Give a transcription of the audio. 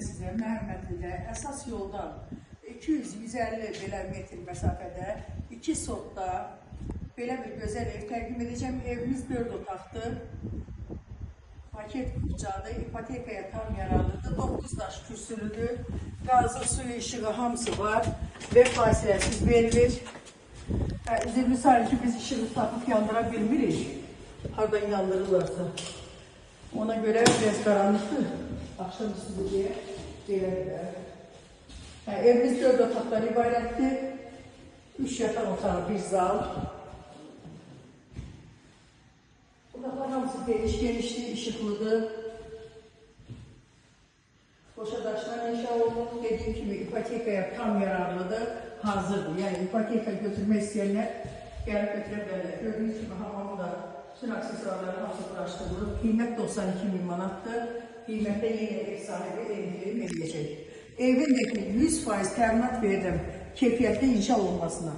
sizə Məhəmmədlidə əsas yoldan 200-150 belə metr məsafədə 2 sotda belə bir gözəl ev təqdim edəcəm. Evimiz 4 otaqdır. Paket bucağı, ipotekaya tam yararlıdır. 9 daş kürsülüdür. Qazı, suyu, işığı hamısı var və fasiləsiz verilir. Üzülü sayın ki, biz işığı tapıb yandıra bilmirik. Hardan yandırırlarsa. Ona göre biraz karanlıktır. Akşamüstü diye verirler. Evimiz 4 otaktan ibarettir. 3 yatan otağı, bir zal. Otaklar hamısı genişli, ışıklıdır. Boşa daşlar inşa olunur. Dediğim gibi ipotekaya tam yararlıdır, hazırdır. Yani ipoteka götürmek isteyenler gelip götürebilirler. Gördüğünüz gibi hamamı da bütün aksesuarları hamısı uğraştırılır. Kıymet 92.000 manattır. Kıymette yeni ev sahibi indirim edecek. Evindeki 100% teminat veririm keyfiyetli inşa olmasına.